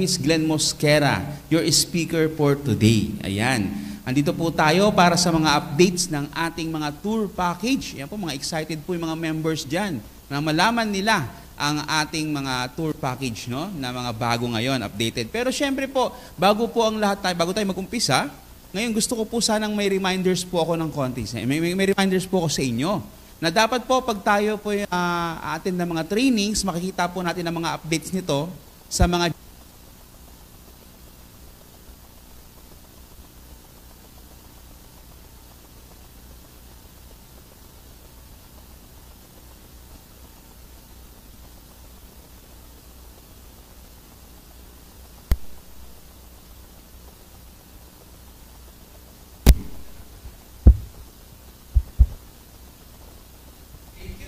Miss Glenn Mosquera, your speaker for today. Ayan. Andito po tayo para sa mga updates ng ating mga tour package. Ayan po, mga excited po yung mga members dyan na malaman nila ang ating mga tour package, no? Na mga bago ngayon, updated. Pero syempre po, bago po ang lahat tayo, bago tayo mag-umpisa, ngayon gusto ko po sanang may reminders po ako ng konti. May reminders po ako sa inyo na dapat po pag tayo po attend ng mga trainings, makikita po natin ang mga updates nito sa mga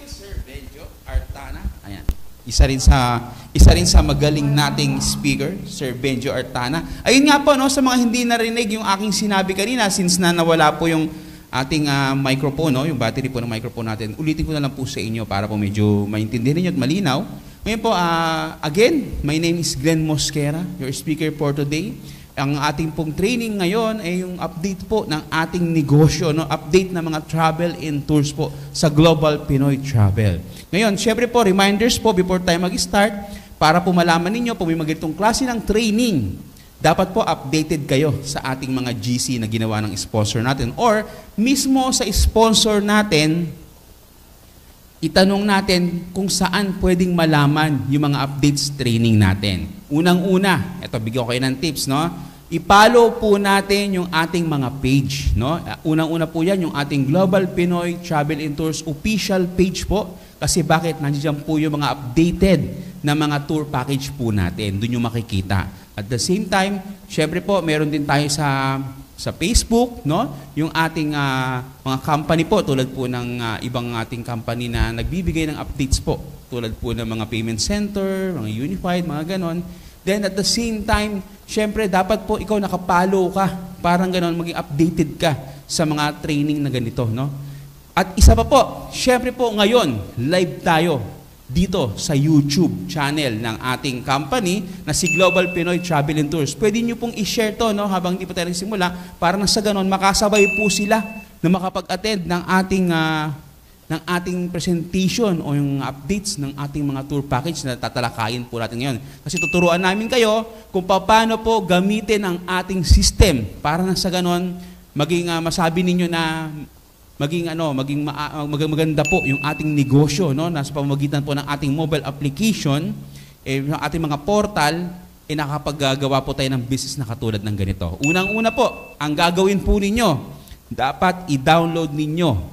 Sir Benjo Artana. Ayan. Isa rin sa magaling nating speaker, Sir Benjo Artana. Ayun nga po, no, sa mga hindi narinig yung aking sinabi kanina, since na nawala po yung ating microphone, no, yung battery po ng microphone natin, ulitin ko na lang po sa inyo para po medyo maintindihan niyo at malinaw. Ngayon po, again, my name is Glenn Mosquera, your speaker for today. Ang ating pong training ngayon ay yung update po ng ating negosyo, no? Update ng mga travel and tours po sa Global Pinoy Travel. Ngayon, syempre po, reminders po before tayo mag-start, para po malaman ninyo po may magitong klase ng training. Dapat po updated kayo sa ating mga GC na ginawa ng sponsor natin. Or mismo sa sponsor natin, itanong natin kung saan pwedeng malaman yung mga updates training natin. Unang-una, ito bigyan ko kayo ng tips, no? I-follow po natin yung ating mga page, no? Unang-una po yan, yung ating Global Pinoy Travel and Tours official page po. Kasi bakit? Nandiyan po yung mga updated na mga tour package po natin. Doon yung makikita. At the same time, syempre po, meron din tayo sa Facebook, no? Yung ating mga company po, tulad po ng ibang ating company na nagbibigay ng updates po. Tulad po ng mga payment center, mga unified, mga ganon. Then at the same time, syempre dapat po ikaw nakapalo ka, parang ganon, maging updated ka sa mga training na ganito, no? At isa pa po, syempre po ngayon, live tayo dito sa YouTube channel ng ating company na si Global Pinoy Travel and Tours. Pwede nyo pong i-share to, no, habang hindi pa tayo nagsimula, para na sa ganon, makasabay po sila na makapag-attend ng ating presentation o yung updates ng ating mga tour package na tatalakayin po natin ngayon. Kasi tuturuan namin kayo kung paano po gamitin ang ating system para na sa ganon, maging masabi ninyo na maging maganda po yung ating negosyo, no, nasa pamamagitan po ng ating mobile application, yung ating mga portal, nakapaggawa po tayo ng business na katulad ng ganito. Unang-una po, ang gagawin po ninyo, dapat i-download ninyo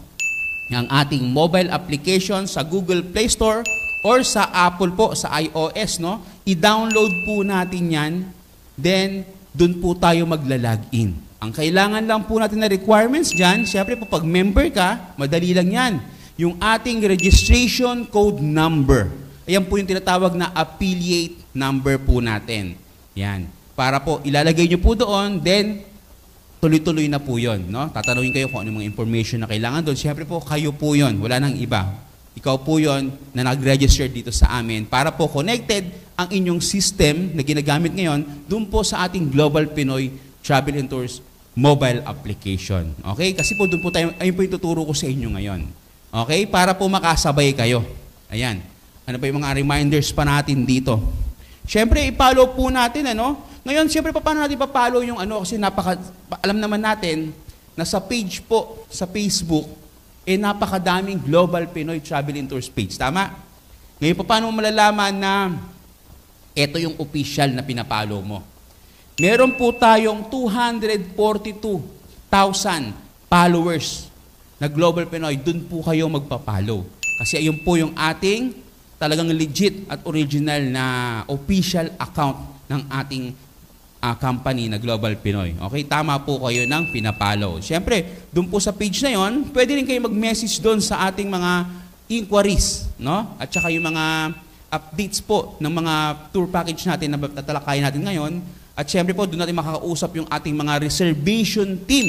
ang ating mobile application sa Google Play Store or sa Apple po, sa iOS, no? I-download po natin yan, then dun po tayo magla-login. Ang kailangan lang po natin na requirements dyan, syempre po pag member ka, madali lang yan. Yung ating registration code number. Ayan po yung tinatawag na affiliate number po natin. Yan. Para po ilalagay nyo po doon, then tuloy-tuloy na po yun, no? Tatanungin kayo kung ano mga information na kailangan doon. Siyempre po, kayo po yun. Wala nang iba. Ikaw po yun na nag-register dito sa amin para po connected ang inyong system na ginagamit ngayon doon po sa ating Global Pinoy Travel and Tours mobile application. Okay? Kasi po doon po tayo, ayun po yung tuturo ko sa inyo ngayon. Okay? Para po makasabay kayo. Ayan. Ano pa yung mga reminders pa natin dito? Siyempre, i-follow po natin, ano? Ngayon, siyempre, paano natin pa-follow yung ano? Kasi alam naman natin na sa page po, sa Facebook, napakadaming Global Pinoy Travel and Tours page. Tama? Ngayon, paano mo malalaman na ito yung official na pinapollow mo? Meron po tayong 242,000 followers na Global Pinoy. Doon po kayo magpa-follow. Kasi ayun po yung ating talagang legit at original na official account ng ating company na Global Pinoy. Okay? Tama po kayo ng pinapollow. Siyempre, doon po sa page na yon, pwede rin kayo mag-message doon sa ating mga inquiries, no? At saka yung mga updates po ng mga tour package natin na tatalakayin natin ngayon. At siyempre po, doon natin makakausap yung ating mga reservation team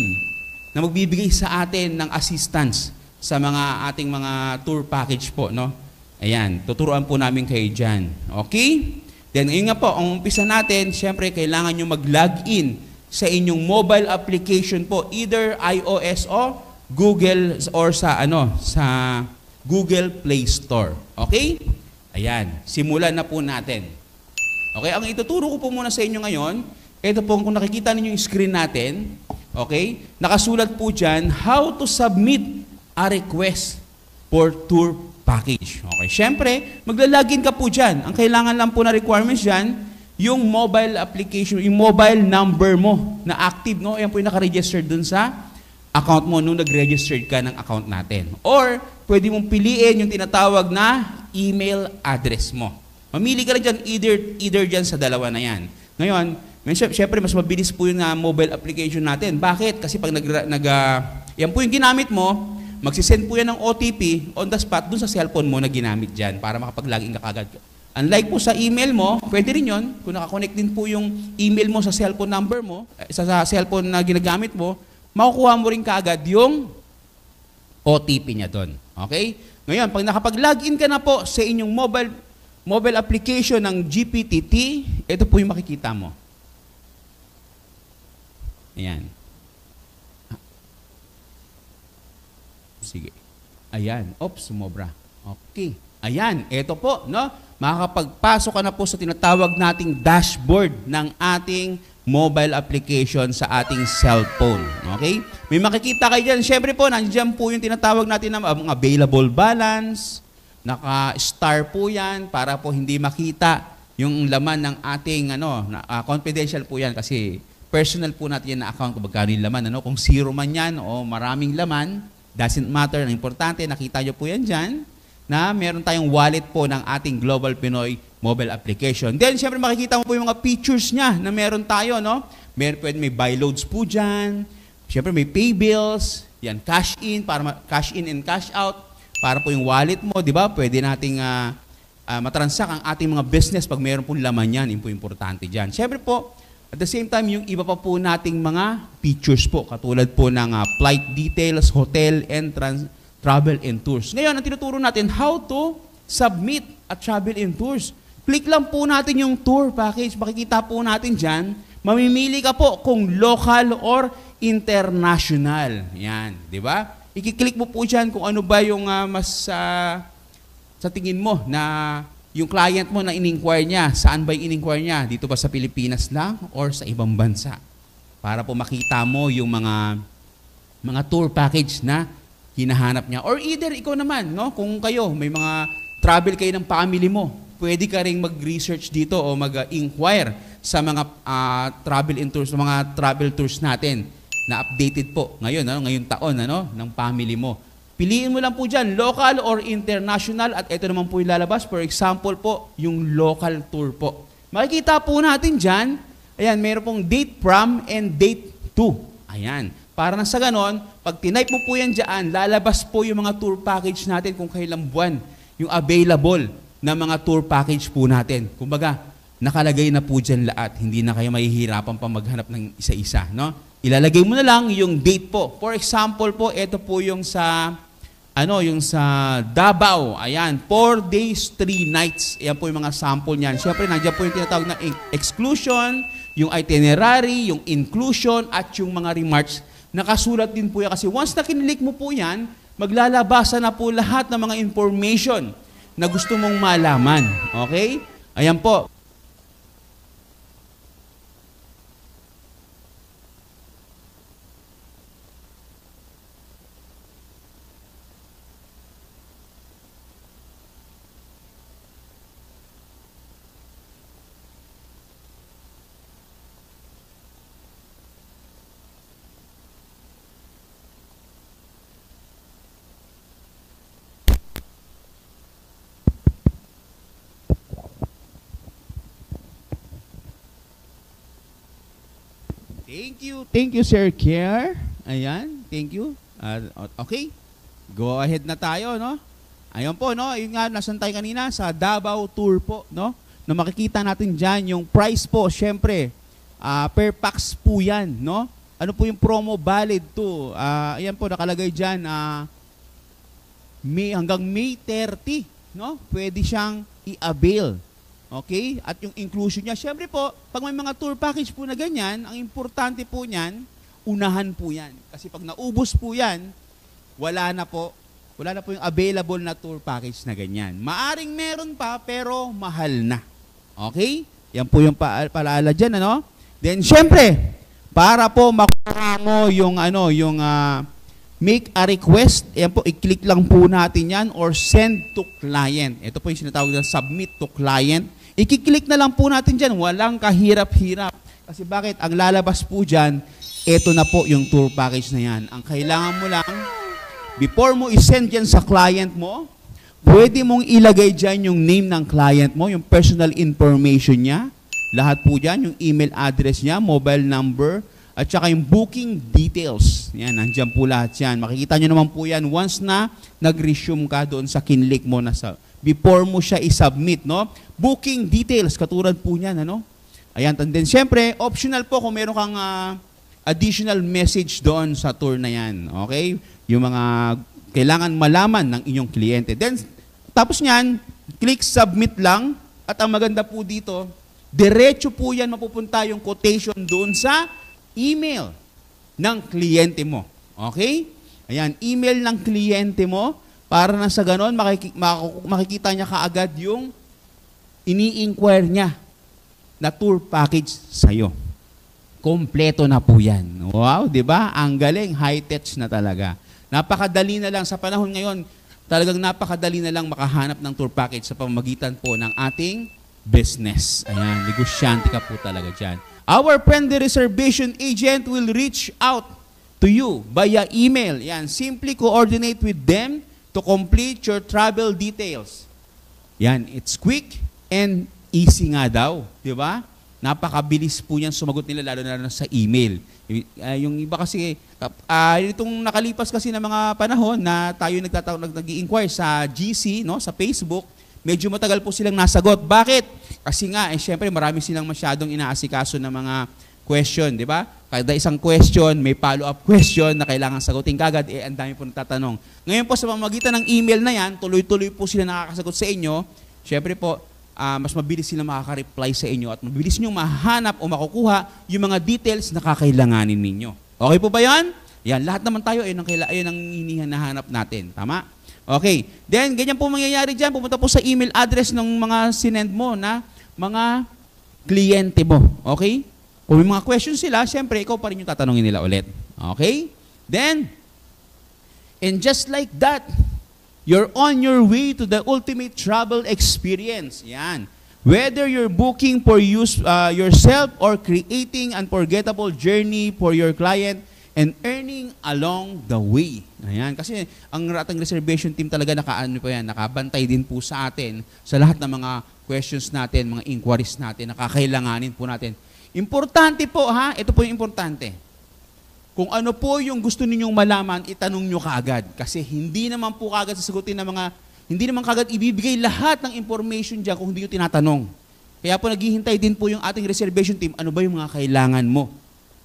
na magbibigay sa atin ng assistance sa mga ating mga tour package po, no? Ayan, tuturuan po namin kayo dyan. Okay? Then, ngayon nga po, ang umpisa natin, syempre, kailangan nyo mag-login sa inyong mobile application po, either iOS o Google or sa Google Play Store. Okay? Ayan, simulan na po natin. Okay, ang ituturo ko po muna sa inyo ngayon, ito po kung nakikita ninyo yung screen natin, okay? Nakasulat po dyan, how to submit a request for tour package. Okay, syempre, maglalagin ka po dyan. Ang kailangan lang po na requirements dyan, yung mobile application, yung mobile number mo na active, no? Yan po yung nakaregister dun sa account mo nung nag-registered ka ng account natin. Or, pwede mong piliin yung tinatawag na email address mo. Mamili ka rin dyan, either dyan sa dalawa na yan. Ngayon, syempre, mas mabilis po yung mobile application natin. Bakit? Kasi pag yan po yung ginamit mo, magsisend po yan ng OTP on the spot dun sa cellphone mo na ginamit dyan para makapag-login ka kagad. Unlike po sa email mo, pwede rin yun. Kung nakakonect din po yung email mo sa cellphone number mo, sa cellphone na ginagamit mo, makukuha mo rin kaagad yung OTP niya doon. Okay? Ngayon, pag nakapag-login ka na po sa inyong mobile application ng GPTT, ito po yung makikita mo. Ayan. Sige. Ayan. Oops, sumobra. Okay. Ayan. Ito po, no? Makakapagpasok ka na po sa tinatawag nating dashboard ng ating mobile application sa ating cellphone. Okay? May makikita kayo dyan. Siyempre po, nandiyan po yung tinatawag natin na available balance. Naka-star po yan para po hindi makita yung laman ng ating confidential po yan kasi personal po natin yan na account kung magkano yung laman. Kung zero man yan o maraming laman, doesn't matter. Ang importante, nakita nyo po yan dyan na meron tayong wallet po ng ating Global Pinoy mobile application. Then, siyempre makikita mo po yung mga features niya na meron tayo, no? Pwede may buy loads po dyan. Siyempre may pay bills. Yan, cash in, cash in and cash out. Para po yung wallet mo, di ba? Pwede nating matransact ang ating mga business pag meron pong laman yan. Yun po importante dyan. Siyempre po, at the same time, yung iba pa po nating mga features po, katulad po ng flight details, hotel, and travel and tours. Ngayon, ang tinuturo natin, how to submit a travel and tours. Click lang po natin yung tour package. Makikita po natin dyan. Mamimili ka po kung local or international. Yan, di ba? I-click mo po dyan kung ano ba yung mas sa tingin mo na yung client mo na in-inquire niya. Saan ba yung in-inquire niya? Dito ba sa Pilipinas lang or sa ibang bansa? Para po makita mo yung mga tour package na hinahanap niya. Or either ikaw naman, no? Kung kayo, may mga travel kayo ng family mo, pwede ka rin mag-research dito o mag-inquire sa mga travel and tours, mga travel tours natin na updated po ngayon, ngayong taon ng family mo. Piliin mo lang po dyan, local or international, at ito naman po yung lalabas. For example po, yung local tour po. Makikita po natin dyan, ayan, meron pong date from and date to. Ayan. Para na sa ganon, pag tinype mo po yan dyan, lalabas po yung mga tour package natin kung kailang buwan yung available na mga tour package po natin. Kumbaga, nakalagay na po dyan lahat. Hindi na kayo mahihirapan pa maghanap ng isa-isa. No? Ilalagay mo na lang yung date po. For example po, ito po yung sa Davao. Ayan, 4 days, 3 nights. Ayan po yung mga sample niyan. Siyempre, nandiyan po yung tinatawag na exclusion, yung itinerary, yung inclusion, at yung mga remarks. Nakasulat din po yan. Kasi once na kinilik mo po yan, maglalabasa na po lahat ng mga information na gusto mong malaman. Okay? Ayan po. Thank you, Sir Kier. Ayan, thank you. Okay, go ahead na tayo, no? Ayun po, no? Yung nga, nasan tayo kanina? Sa Davao Tour po, no? Na makikita natin dyan, yung price po, syempre, per pax po yan, no? Ano po yung promo valid to? Ayan po, nakalagay dyan, hanggang May 30, no? Pwede siyang i-avail Okay? At yung inclusion niya, syempre po, pag may mga tour package po na ganyan, ang importante po niyan, unahan po yan. Kasi pag naubos po yan, wala na po yung available na tour package na ganyan. Maaring meron pa, pero mahal na. Okay? Yan po yung paalala dyan, ano? Then, syempre, para po makuha mo yung, make a request, yan po, i-click lang po natin yan, or send to client. Ito po yung sinatawag na submit to client. I-click na lang po natin dyan, walang kahirap-hirap. Kasi bakit? Ang lalabas po dyan, ito na po yung tour package na yan. Ang kailangan mo lang, before mo i-send yan sa client mo, pwede mong ilagay dyan yung name ng client mo, yung personal information niya, lahat po dyan, yung email address niya, mobile number, at saka yung booking details. Yan, nandyan po lahat yan. Makikita nyo naman po yan once na nag-resume ka doon sa kinlik mo na before mo siya i-submit, no? Booking details, katulad po niyan, ano? Ayan, and then syempre, optional po kung meron kang additional message doon sa tour na yan, okay? Yung mga kailangan malaman ng inyong kliyente. Then, tapos niyan, click submit lang, at ang maganda po dito, diretso po yan mapupunta yung quotation doon sa email ng kliyente mo. Okay? Ayan, email ng kliyente mo, para na sa ganon, makikita niya kaagad yung ini-inquire niya na tour package sa'yo. Kompleto na po yan. Wow, di ba? Ang galing, high-tech na talaga. Napakadali na lang sa panahon ngayon, talagang napakadali na lang makahanap ng tour package sa pamamagitan po ng ating business. Ayan, negosyante ka po talaga dyan. Our friendly reservation agent will reach out to you via email. Yan, simply coordinate with them to complete your travel details. Yan, it's quick and easy nga daw, di ba? Napakabilis po niyan sumagot nila, lalo na sa email. Yung iba kasi, itong nakalipas kasi na mga panahon na tayo nag-i-inquire sa GC, no, sa Facebook, medyo matagal po silang nasagot. Bakit? Kasi nga, syempre marami silang masyadong inaasikaso na mga question, di ba? Kada isang question, may follow-up question na kailangan sagutin kagad, ang dami po nagtatanong. Ngayon po sa pamamagitan ng email na yan, tuloy-tuloy po sila nakakasagot sa inyo. Syempre po, mas mabilis sila makaka-reply sa inyo at mabilis nyo mahanap o makukuha yung mga details na kakailanganin ninyo. Okay po ba yan? Yan, lahat naman tayo, ayun ang hinahanap natin. Tama? Okay. Then, ganyan po mangyayari dyan. Pumunta po sa email address ng mga sinend mo na mga kliyente mo. Okay? Kung may mga questions sila, syempre, ikaw pa rin yung tatanungin nila ulit. Okay? Then, and just like that, you're on your way to the ultimate travel experience. Yan. Whether you're booking for yourself or creating unforgettable journey for your client and earning along the way. Ayan. Kasi ang ating reservation team talaga nakabantay din po sa atin sa lahat ng mga questions natin, mga inquiries natin, nakakailanganin po natin. Importante po ha, ito po yung importante. Kung ano po yung gusto ninyong malaman, itanong nyo kaagad. Kasi hindi naman po kaagad sasagutin ng hindi naman kaagad ibibigay lahat ng information dyan kung hindi nyo tinatanong. Kaya po naghihintay din po yung ating reservation team, ano ba yung mga kailangan mo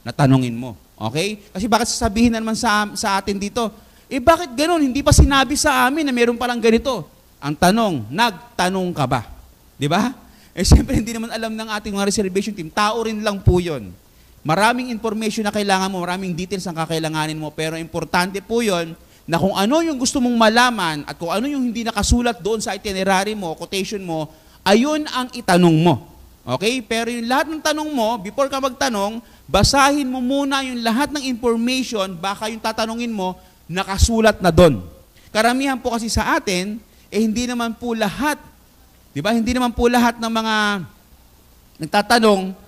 na tanongin mo. Okay? Kasi bakit sasabihin na naman sa atin dito, bakit ganun? Hindi pa sinabi sa amin na meron palang ganito. Ang tanong, nagtanong ka ba? Di ba? Siyempre hindi naman alam ng ating mga reservation team, tao rin lang po yun. Maraming information na kailangan mo, maraming details ang kakailanganin mo, pero importante po yun na kung ano yung gusto mong malaman at kung ano yung hindi nakasulat doon sa itinerary mo, quotation mo, ayun ang itanong mo. Okay? Pero yung lahat ng tanong mo, before ka magtanong, basahin mo muna yung lahat ng information, baka yung tatanungin mo, nakasulat na doon. Karamihan po kasi sa atin, hindi naman po lahat, di ba? Hindi naman po lahat ng mga nagtatanong,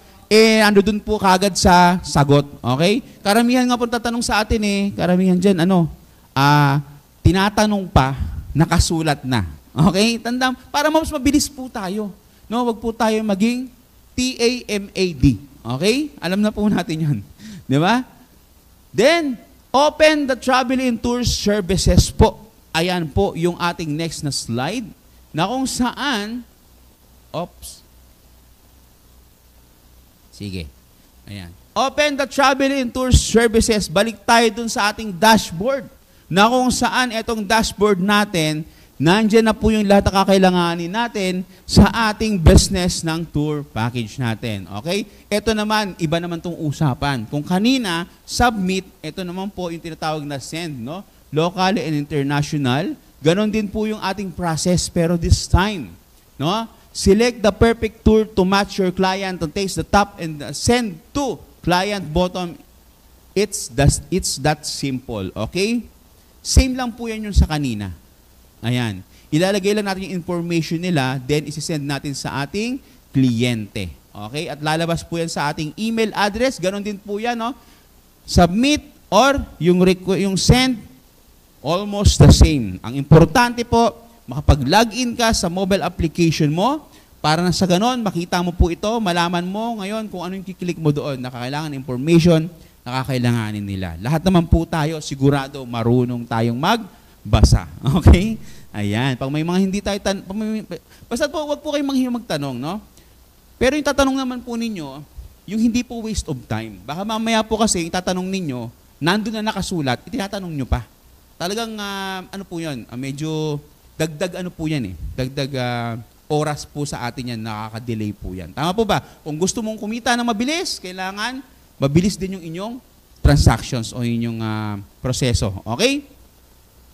ando dun po kagad sa sagot. Okay? Karamihan nga po tatanong sa atin karamihan dyan, tinatanong pa, nakasulat na. Okay? Tandaan, para mas mabilis po tayo. No, wag po tayo maging TAMAD. Okay? Alam na po natin yun. Di ba? Then, open the travel and tour services po. Ayan po yung ating next na slide na kung saan, sige. Ayan. Open the travel and tour services. Balik tayo dun sa ating dashboard na kung saan itong dashboard natin, nandyan na po yung lahat na kakailanganin natin sa ating business ng tour package natin. Okay? Ito naman, iba naman itong usapan. Kung kanina, submit, ito naman po yung tinatawag na send, no? Local and international. Ganon din po yung ating process, pero this time, no? Select the perfect tour to match your client and takes the top and send to client bottom. It's that simple. Okay? Same lang po yan yung sa kanina. Ayan. Ilalagay lang natin yung information nila, then isi-send natin sa ating kliyente. Okay? At lalabas po yan sa ating email address. Ganon din po yan, no? Submit or yung send, almost the same. Ang importante po, makapag-login ka sa mobile application mo para na sa ganon, makita mo po ito, malaman mo ngayon kung ano yung kiklik mo doon, nakakailangan information, nakakailanganin nila. Lahat naman po tayo, sigurado, marunong tayong magbasa. Okay? Ayan. Pag may mga hindi tayo basta po, wag po kayong manghihirap magtanong, no? Pero yung tatanong naman po ninyo, yung hindi po waste of time. Baka mamaya po kasi, yung tatanong ninyo, nandun na nakasulat, itinatanong nyo pa. Talagang, ano po yun, medyo dagdag ano po yan eh. Dagdag oras po sa atin yan, nakaka-delay po yan. Tama po ba? Kung gusto mong kumita na mabilis, kailangan mabilis din yung inyong transactions o inyong proseso. Okay?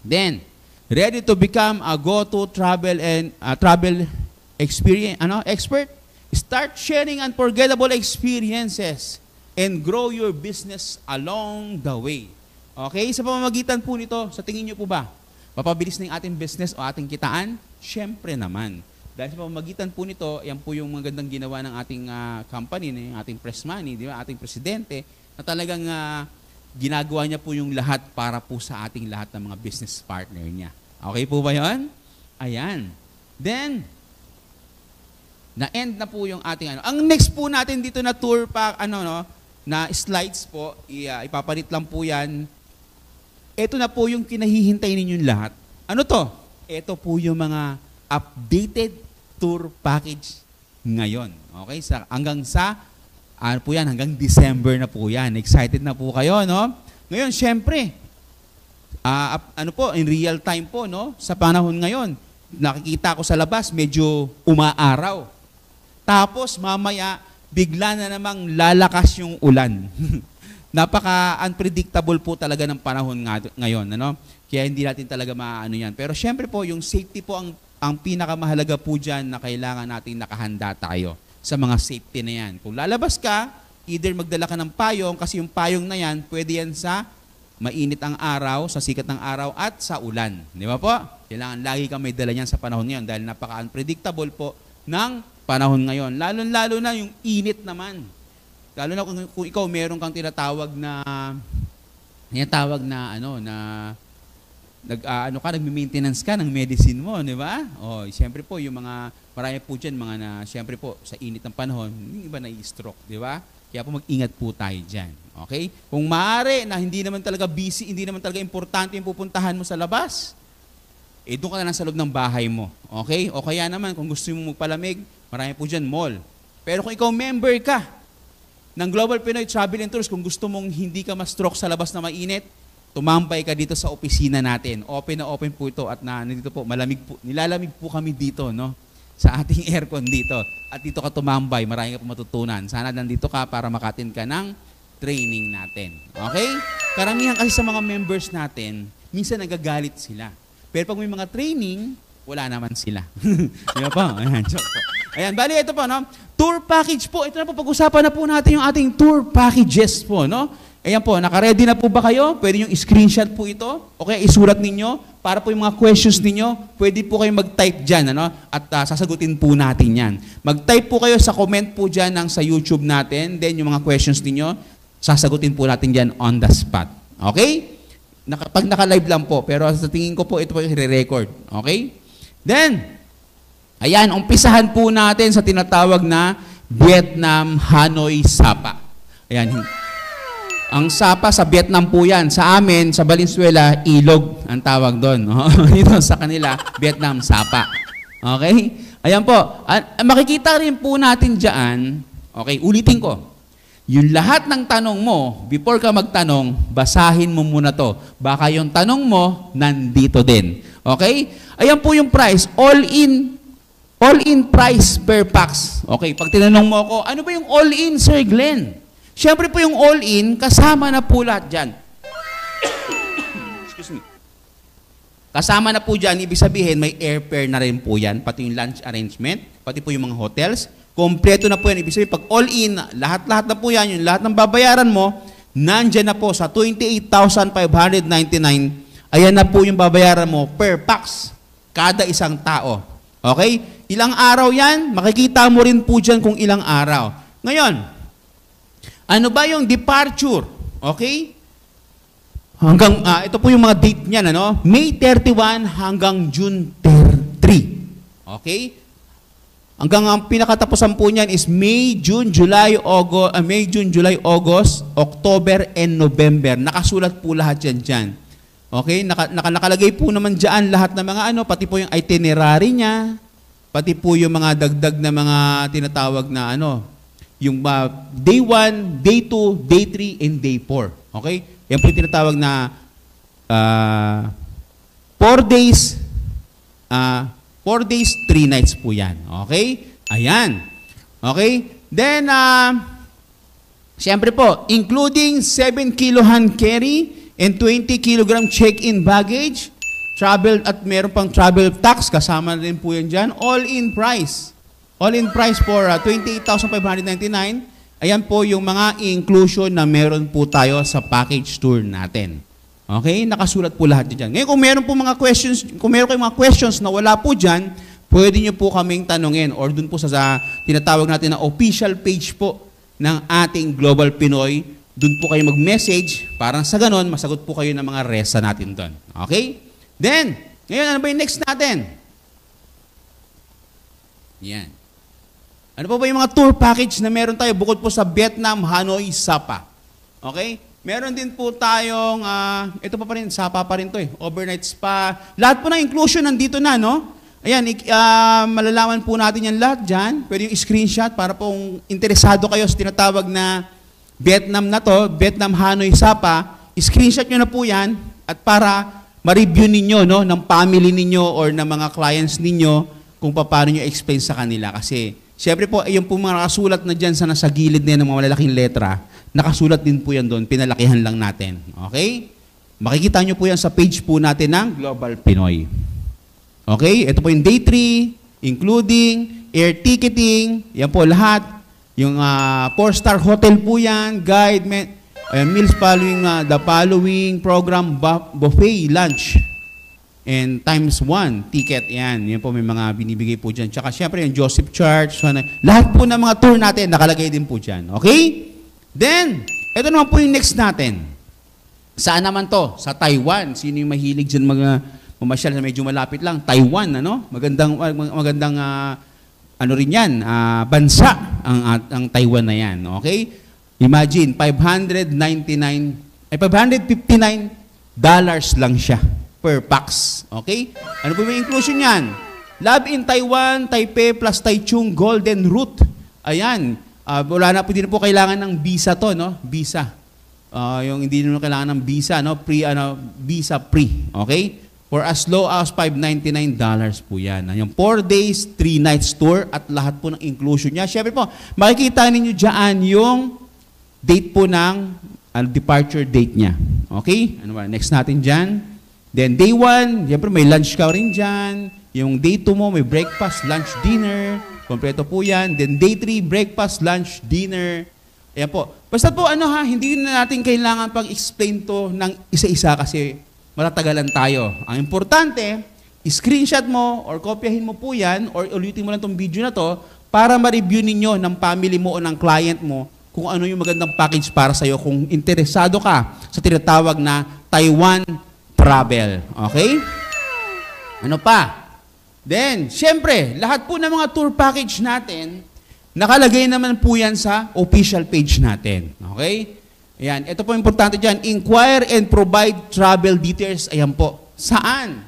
Then, ready to become a go-to travel and travel experience expert? Start sharing unforgettable experiences and grow your business along the way. Okay? Sa pamamagitan po nito, sa tingin niyo po ba, mapabilis na yung ating business o ating kitaan? Siyempre naman. Dahil sa pamamagitan po nito, yan po yung magandang ginawa ng ating company, ng ating press money, di ba? Ating presidente, na talagang ginagawa niya po yung lahat para po sa ating lahat ng mga business partner niya. Okay po ba yun? Ayan. Then, na-end na po yung ating Ang next po natin dito na tour pack, na slides po, ipapalit lang po yan. Ito na po yung kinahihintay ninyong lahat. Ano to? Ito po yung mga updated tour package ngayon. Okay? Hanggang December na po yan. Excited na po kayo, no? Ngayon, syempre, in real time po, no? Sa panahon ngayon, nakikita ko sa labas, medyo umaaraw. Tapos, mamaya, bigla na namang lalakas yung ulan. Napaka-unpredictable po talaga ng panahon ngayon, ano? Kaya hindi natin talaga maano yan. Pero syempre po, yung safety po ang pinakamahalaga po dyan na kailangan natin nakahanda tayo sa mga safety na yan. Kung lalabas ka, either magdala ka ng payong, kasi yung payong na yan, pwede yan sa mainit ang araw, sa sikat ng araw, at sa ulan. Di ba po? Kailangan lagi kang may dala yan sa panahon ngayon dahil napaka-unpredictable po ng panahon ngayon. Lalo na yung init naman. Lalo na kung ikaw meron kang tinatawag na nagme-maintenance ka ng medicine mo, di ba? Oh, siyempre po yung mga marami po diyan siyempre po sa init ng panahon, yung iba na-stroke, di ba? Kaya po mag-ingat po tayo diyan. Okay? Kung maaari na hindi naman talaga busy, hindi naman talaga importante yung pupuntahan mo sa labas, doon ka na lang sa loob ng bahay mo. Okay? O kaya naman kung gusto mo magpalamig, marami po diyan mall. Pero kung ikaw member ka ng Global Pinoy Travel and Tours, kung gusto mong hindi ka ma-stroke sa labas na mainit, tumambay ka dito sa opisina natin. Open na open po ito at nandito po, nilalamig po kami dito, no? Sa ating aircon dito. At dito ka tumambay, marami ka po matutunan. Sana nandito ka para makatin ka ng training natin. Okay? Karamihan kasi sa mga members natin, minsan nagagalit sila. Pero pag may mga training, wala naman sila. Di ba po? Ayan, joke po. Ayan, bali ito po, no? Tour package po. Ito na po, pag-usapan na po natin yung ating tour packages po, no? Ayan po, naka-ready na po ba kayo? Pwede yung screenshot po ito. Okay, isulat ninyo. Para po yung mga questions ninyo, pwede po kayong mag-type dyan, ano? At sasagutin po natin yan. Mag-type po kayo sa comment po dyan sa YouTube natin. Then yung mga questions ninyo, sasagutin po natin dyan on the spot. Okay? Pag naka-live lang po. Pero sa tingin ko po, ito po yung re-record. Okay? Then, ayan, umpisahan po natin sa tinatawag na Vietnam Hanoi Sapa. Ayan. Ang Sapa sa Vietnam po yan. Sa amin, sa Valenzuela, Ilog ang tawag doon. Dito sa kanila, Vietnam Sapa. Okay? Ayan po. Makikita rin po natin dyan, okay, ulitin ko. Yung lahat ng tanong mo, before ka magtanong, basahin mo muna to. Baka yung tanong mo, nandito din. Okay? Ayan po yung price. All-in price per pax. Okay, pag tinanong mo ako, ano ba yung all-in, Sir Glenn? Siyempre po yung all-in, kasama na po lahat dyan. Excuse me. Kasama na po dyan, ibig sabihin, may airfare na rin po yan, pati yung lunch arrangement, pati po yung mga hotels. Kompleto na po yan. Ibig sabihin, pag all-in, lahat-lahat na po yan, yung lahat ng babayaran mo, nandyan na po sa 28,599, ayan na po yung babayaran mo per pax, kada isang tao. Okay? Ilang araw yan? Makikita mo rin po dyan kung ilang araw. Ngayon, ano ba yung departure? Okay? Hanggang, ito po yung mga date niyan, ano? May 31 hanggang June 3. Okay? Hanggang ang pinakatapusan po niyan is May, June, July, August, October, and November. Nakasulat po lahat yan dyan. Okay? Nakalagay po naman dyan lahat ng mga pati po yung itinerary niya, pati po yung mga dagdag na mga tinatawag na yung day 1, day 2, day 3, and day 4. Okay? Yan po yung tinatawag na 4 days, 4 days, 3 nights po yan. Okay? Ayan. Okay? Then, siyempre po, including 7 kilo hand carry, and 20 kilogram check-in baggage, travel at meron pang travel tax, kasama rin po yan dyan, all-in price. All-in price for 28,599. Ayan po yung mga inclusion na meron po tayo sa package tour natin. Okay? Nakasulat po lahat dyan. Ngayon, kung meron po mga questions, kung meron kayong mga questions na wala po dyan, pwede nyo po kaming tanungin or dun po sa tinatawag natin na official page po ng ating Global Pinoy. Doon po kayo mag-message, parang sa ganon, masagot po kayo ng mga resa natin doon. Okay? Then, ngayon, ano ba yung next natin? Yan. Ano pa ba yung mga tour package na meron tayo bukod po sa Vietnam, Hanoi, Sapa? Okay? Meron din po tayong, ito pa rin, Sapa pa rin to overnight spa. Lahat po ng inclusion nandito na, no? Ayan, malalaman po natin yan lahat dyan. Pwede yung screenshot para pong interesado kayo sa tinatawag na Vietnam na to, Vietnam, Hanoi, Sapa, screenshot nyo na po yan at para ma-review ninyo ng family ninyo or ng mga clients ninyo kung paano nyo explain sa kanila. Kasi, siyempre po, yung po mga nakasulat na dyan sa nasa gilid na yan ng mga malalaking letra, nakasulat din po yan doon, pinalakihan lang natin. Okay? Makikita nyo po yan sa page po natin ng Global Pinoy. Okay? Ito po yung day 3, including air ticketing, yan po lahat. Yung 4-star hotel po yan, guide, meals following the following program, buffet lunch, and times 1 ticket, yan. Yan po may mga binibigay po dyan. Tsaka syempre yung Joseph Church, lahat po ng mga tour natin, nakalagay din po dyan. Okay? Then, ito naman po yung next natin. Saan naman to? Sa Taiwan. Sino yung mahilig dyan mamasyal na medyo malapit lang? Taiwan, Magandang rin yan, bansa ang Taiwan na yan. Okay? Imagine, $559 lang siya per pax. Okay? Ano po yung inclusion yan? Love in Taiwan, Taipei plus Taichung Golden Route. Ayan. Wala na po, din po kailangan ng visa to, Visa. Yung hindi na kailangan ng visa, visa free. Okay? For as low as $599 po yan. Yung 4 days, 3 nights tour at lahat po ng inclusion niya. Siyempre po, makikita ninyo dyan yung date po ng departure date niya. Okay? Ano ba? Next natin dyan. Then day 1, siyempre may lunch ka rin dyan. Yung day 2 mo, may breakfast, lunch, dinner. Kompleto po yan. Then day 3, breakfast, lunch, dinner. Ayan po. Basta po hindi na natin kailangan pag-explain to ng isa-isa kasi matatagalan tayo. Ang importante, screenshot mo or kopyahin mo po yan or ulitin mo lang itong video na to para ma-review ninyo ng family mo o ng client mo kung ano yung magandang package para sa'yo kung interesado ka sa tinatawag na Taiwan travel. Okay? Ano pa? Then, syempre, lahat po ng mga tour package natin, nakalagay naman po yan sa official page natin. Okay? Ayan, ito po importante dyan. Inquire and provide travel details. Ayan po. Saan?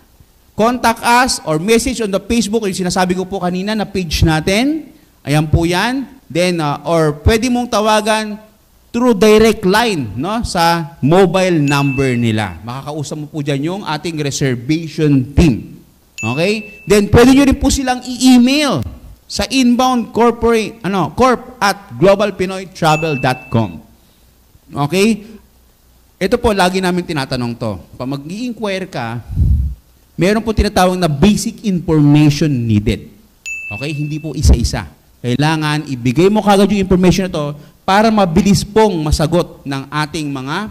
Contact us or message on the Facebook, yung sinasabi ko po kanina na page natin. Ayan po yan. Then, or pwede mong tawagan through direct line, no, sa mobile number nila. Makakausap mo po dyan yung ating reservation team. Okay? Then, pwede nyo rin po silang i-email sa inbound corp@globalpinoytravel.com. Okay? Ito po, lagi namin tinatanong to. Pag mag-i-inquire ka, meron po tinatawag na basic information needed. Okay? Hindi po isa-isa. Kailangan ibigay mo kagad yung information na to para mabilis pong masagot ng ating mga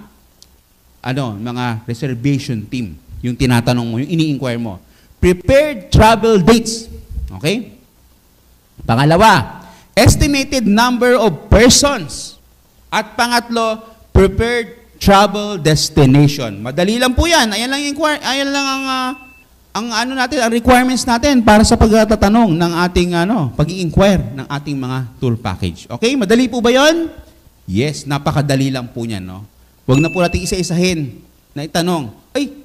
reservation team. Yung tinatanong mo, yung ini-inquire mo. Prepared travel dates. Okay? Pangalawa, estimated number of persons. At pangatlo, prepared travel destination. Madali lang po yan. Ayan lang ang requirements natin para sa pagtatanong ng ating pag-i-inquire ng ating mga tour package. Okay? Madali po ba 'yon? Yes, napakadali lang po niyan, no. Huwag na po nating isa-isahin na itanong. Ay,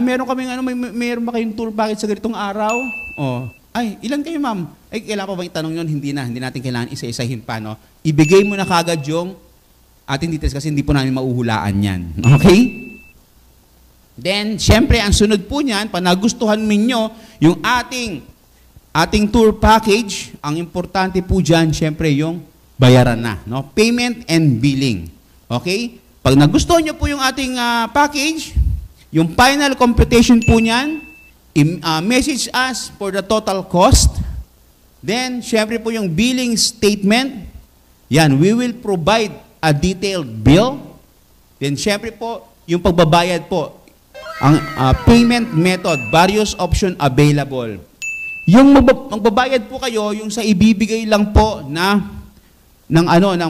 meron kaming meron ba kayong tour package sa ganitong araw? Oh, ay, ilan kayo, ma'am? Ay, kailangan pa bang itanong 'yon? Hindi natin kailangan isa-isahin pa, no. Ibigay mo na kagad yung ating details kasi hindi po namin mauhulaan 'yan. Okay? Then, syempre, ang sunod po niyan, pag nagustuhan ninyo yung ating tour package, ang importante po dyan, syempre, yung bayaran na. No? Payment and billing. Okay? Pag nagustuhan nyo po yung ating package, yung final computation po niyan, message us for the total cost. Then, syempre po yung billing statement, yan, we will provide a detailed bill. Then, syempre po, yung pagbabayad po, ang payment method, various option available. Yung magbabayad po kayo, yung sa ibibigay lang po ng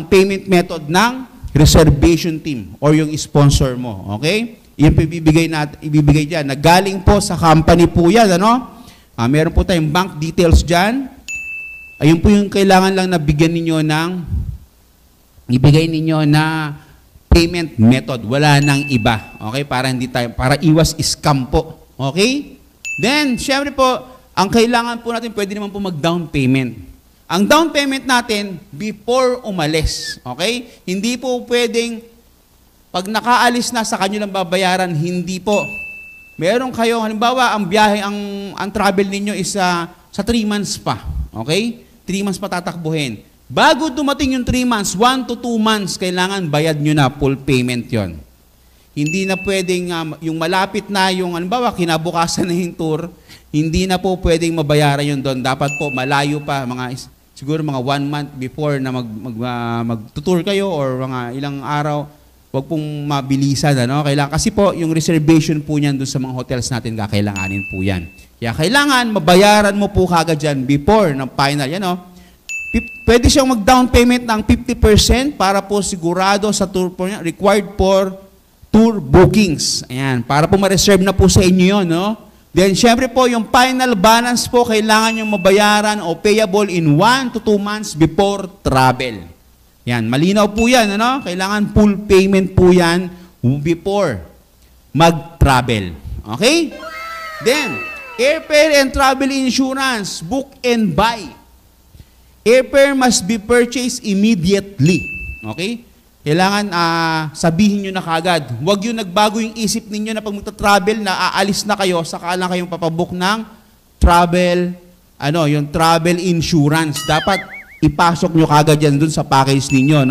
payment method ng reservation team or yung sponsor mo. Okay? Yan po ibibigay dyan. Nagaling po sa company po yan. Meron po tayong bank details dyan. Ayun po yung kailangan lang na bigyan ninyo ibigay ninyo na payment method. Wala nang iba. Okay? Para iwas scam po. Okay? Then, syempre po, ang kailangan po natin, pwede naman po mag-down payment. Ang down payment natin, before umalis. Okay? Hindi po pwedeng, pag nakaalis na sa kanyo lang babayaran, hindi po. Meron kayo, halimbawa, ang travel ninyo is sa 3 months pa. Okay? 3 months pa tatakbuhin. Bago dumating yung 3 months, 1 to 2 months, kailangan bayad nyo na, full payment yon. Hindi na pwedeng, yung malapit na, yung halimbawa, kinabukasan na yung tour, hindi na po pwedeng mabayaran yun doon. Dapat po, malayo pa, siguro mga 1 month before na mag-tour kayo or mga ilang araw, huwag pong mabilisan. Kailangan, kasi po, yung reservation po niyan doon sa mga hotels natin, kakailanganin po yan. Kaya kailangan, mabayaran mo po kagad dyan before ng final, Pwede siyang mag-down payment ng 50% para po sigurado sa tour po niya, required for tour bookings. Ayan, para po ma-reserve na po sa inyo yun, Then, syempre po, yung final balance po, kailangan yung mabayaran o payable in 1 to 2 months before travel. Yan, malinaw po yan, Kailangan full payment po yan before mag-travel. Okay? Then, airfare and travel insurance, book and buy. Airfare must be purchased immediately. Okay? Kailangan sabihin nyo na kagad. Huwag yung nagbago yung isip ninyo na pag magta-travel na aalis na kayo, saka lang kayong papabook ng travel, yung travel insurance. Dapat ipasok nyo kagad yan dun sa package ninyo,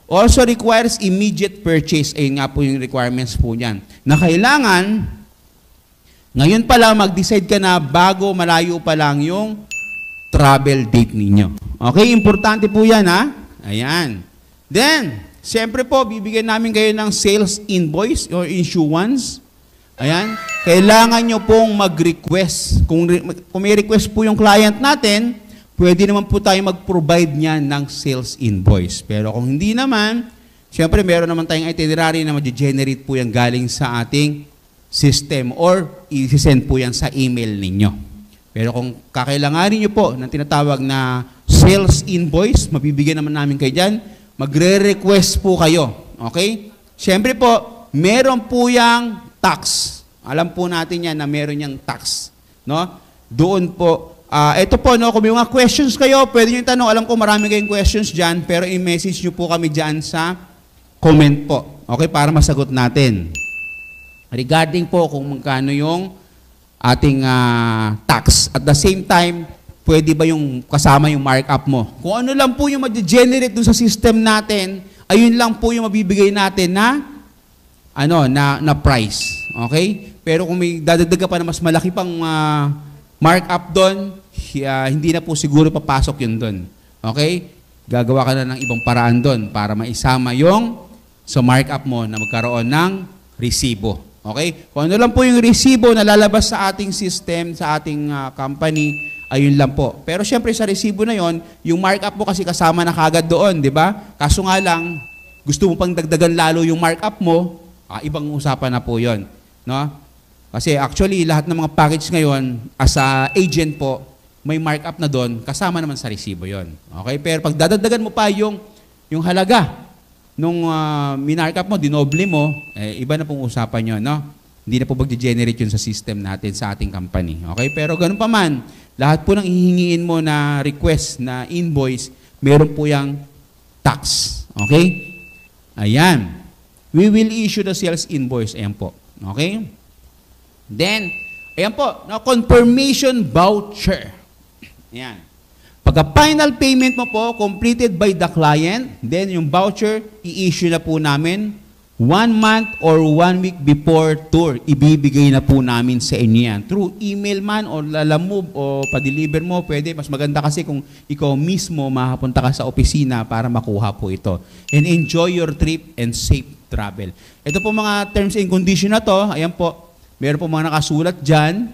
Also requires immediate purchase. Ayun nga po yung requirements po niyan. Na kailangan, ngayon pa lang mag-decide ka na bago malayo pa lang yung travel date ninyo. Okay, importante po yan, Ayan. Then, siyempre po, bibigyan namin kayo ng sales invoice or issuance. Ayan. Kailangan nyo pong mag-request. Kung may request po yung client natin, pwede naman po tayo mag-provide niyan ng sales invoice. Pero kung hindi naman, siyempre meron naman tayong itinerary na mag-generate po yan galing sa ating system or i-send po yan sa email ninyo. Pero kung kakailanganin nyo po ng tinatawag na sales invoice, mabibigyan naman namin kayo dyan, magre-request po kayo. Okay? Siyempre po, meron po yung tax. Alam po natin yan na meron yung tax. Doon po, ito po, kung may mga questions kayo, pwede nyo tanong. Alam ko marami kayong questions dyan, pero i-message nyo po kami dyan sa comment po. Okay, para masagot natin. Regarding po kung magkano yung ating tax. At the same time, pwede ba yung kasama yung markup mo? Kung ano lang po yung mag-generate dun sa system natin, ayun lang po yung mabibigay natin na price. Okay? Pero kung may dadagdag ka pa na mas malaki pang markup doon, hindi na po siguro papasok yun doon. Okay? Gagawa ka na ng ibang paraan doon para maisama yung sa markup mo na magkaroon ng resibo. Okay? Kung ano lang po yung resibo na lalabas sa ating system, sa ating company, ayun lang po. Pero syempre sa resibo na yon, yung markup mo kasi kasama na kagad doon, di ba? Kaso nga lang, gusto mo pang dagdagan lalo yung markup mo, ibang usapan na po yon, no? Kasi actually, lahat ng mga package ngayon, as a agent po, may markup na doon, kasama naman sa resibo yon. Okay? Pero pag dadagdagan mo pa yung halaga nung minarkup mo, dinoble mo, iba na pong usapan yun, no? Hindi na po mag-generate yun sa system natin, sa ating company. Okay? Pero ganun pa man, lahat po ng hihingiin mo na request na invoice, meron po yung tax. Okay? Ayan. We will issue the sales invoice. Ayan po. Okay? Then, ayan po, na confirmation voucher. Ayan. Pagka final payment mo po, completed by the client, then yung voucher, i-issue na po namin 1 month or 1 week before tour. Ibibigay na po namin sa inyo yan. Through email man o lalamove o pa-deliver mo, pwede. Mas maganda kasi kung ikaw mismo makapunta ka sa opisina para makuha po ito. And enjoy your trip and safe travel. Ito po mga terms and condition na to. Ayan po. Meron po mga nakasulat dyan.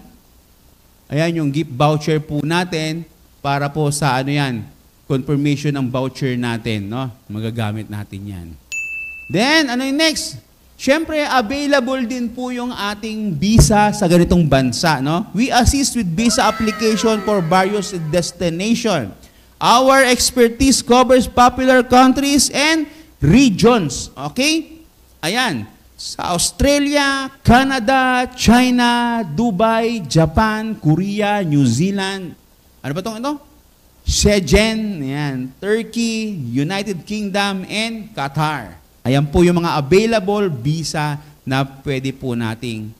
Ayan yung gift voucher po natin. Para po sa confirmation ng voucher natin, no? Magagamit natin yan. Then, ano yung next? Siyempre, available din po yung ating visa sa ganitong bansa, no? We assist with visa application for various destination. Our expertise covers popular countries and regions, okay? Ayan, sa Australia, Canada, China, Dubai, Japan, Korea, New Zealand. Ano ba itong Shenzhen, ayan, Turkey, United Kingdom, and Qatar. Ayan po yung mga available visa na pwede po nating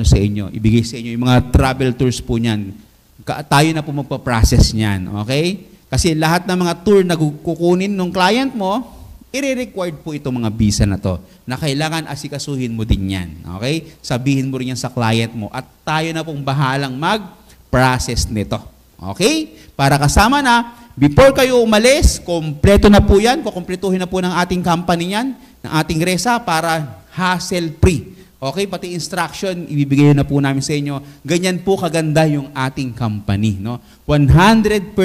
sa inyo, ibigay sa inyo. Yung mga travel tours po niyan, tayo na po magpa-process niyan, okay? Kasi lahat ng mga tour na kukunin ng client mo, i-required po itong mga visa na to, na kailangan asikasuhin mo din yan, okay? Sabihin mo rin yan sa client mo, at tayo na pong bahalang mag-process nito. Okay? Para kasama na, before kayo umalis, kompleto na po yan, kukumpletuhin na po ng ating company yan, ng ating RESA para hassle-free. Okay? Pati instruction, ibibigay na po namin sa inyo. Ganyan po kaganda yung ating company. No? 100%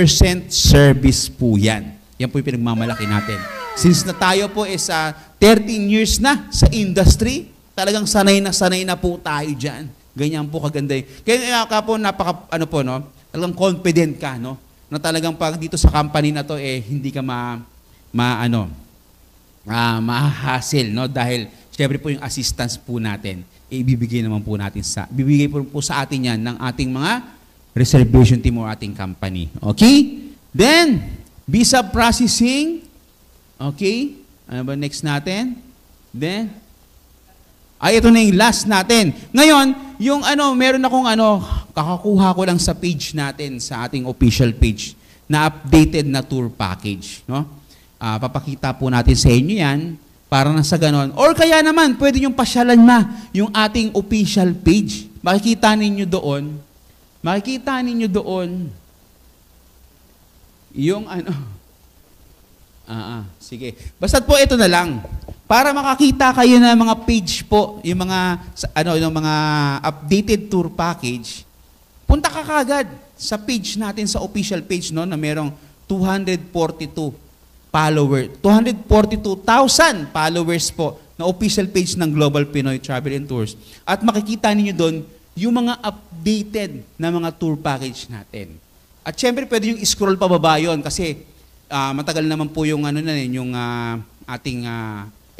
service po yan. Yan po yung pinagmamalaki natin. Since na tayo po is 13 years na sa industry, talagang sanay na po tayo dyan. Ganyan po kaganda yun. Kaya po, no? Talagang confident ka, no? Na talagang pag dito sa company na to, hindi ka ma-hassle, no? Dahil, syempre po yung assistance po natin, ibibigay naman po natin bibigay po sa atin yan ng ating mga reservation team o ating company. Okay? Then, visa processing. Okay? Ano ba next natin? Then, ito na yung last natin. Ngayon, yung meron akong kakakuha ko lang sa page natin, sa ating official page, na updated na tour package. No? Papakita po natin sa inyo yan, para na sa ganon. Or kaya naman, pwede yung pasyalan na yung ating official page. Makikita ninyo doon, yung sige. Basta po ito na lang. Para makakita kayo ng mga page po, yung mga updated tour package, punta ka kagad sa page natin, sa official page, no, na merong 242,000 followers po na official page ng Global Pinoy Travel and Tours. At makikita ninyo doon yung mga updated na mga tour package natin. At syempre, pwede yung scroll pababa yun kasi matagal naman po yung ating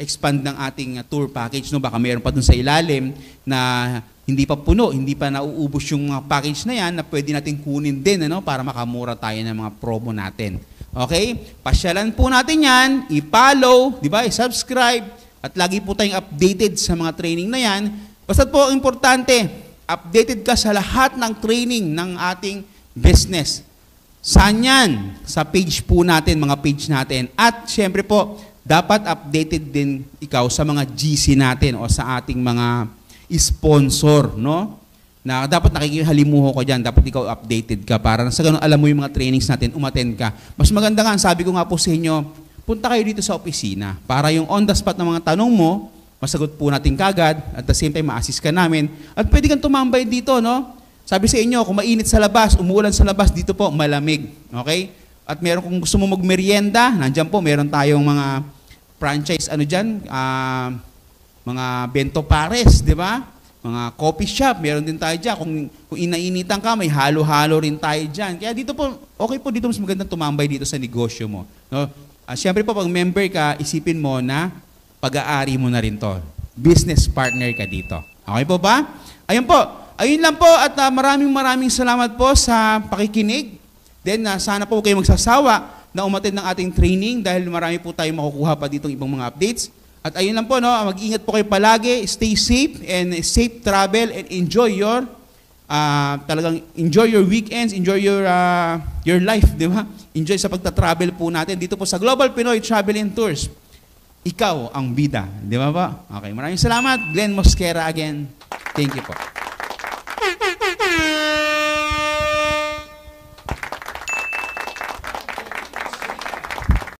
expand ng ating tour package, no? Baka mayroon pa dun sa ilalim na hindi pa puno, hindi pa nauubos yung package na yan na pwede natin kunin din, para makamura tayo ng mga promo natin. Okay? Pasyalan po natin yan, i-follow, di ba? I-subscribe, at lagi po tayong updated sa mga training na yan. Basta po, importante, updated ka sa lahat ng training ng ating business. Saan yan? Sa page po natin, mga page natin. At syempre po, dapat updated din ikaw sa mga GC natin o sa ating mga sponsor, no? Na dapat nakikihalimuho ko dyan, dapat ikaw updated ka para sa ganun alam mo yung mga trainings natin, umattend ka. Mas maganda nga, sabi ko nga po sa inyo, punta kayo dito sa opisina para yung on the spot na mga tanong mo, masagot po natin kagad, at the same time ma-assist ka namin. At pwede kang tumambay dito, no? Sabi sa inyo, kung mainit sa labas, umuulan sa labas, dito po, malamig. Okay? At meron kung gusto mo magmerienda, nandiyan po, meron tayong mga franchise, ano dyan, mga bento pares, di ba? Mga coffee shop, meron din tayo dyan. Kung inainitan ka, may halo-halo rin tayo dyan. Kaya dito po, okay po dito, mas magandang tumambay dito sa negosyo mo. No? Siyempre po, pag member ka, isipin mo na pag-aari mo na rin to. Business partner ka dito. Okay po ba? Ayun po. Ayun lang po at maraming salamat po sa pakikinig. Then sana po kayo magsasawa na umattend ng ating training dahil marami po tayong makukuha pa ditong ibang mga updates. At ayun lang po, no, mag-ingat po kayo palagi, stay safe and safe travel and enjoy your talagang enjoy your weekends, enjoy your life, di ba? Enjoy sa pagta-travel po natin dito po sa Global Pinoy Travel and Tours. Ikaw ang bida, di ba ba? Okay, maraming salamat. Glenn Mosquera again. Thank you po.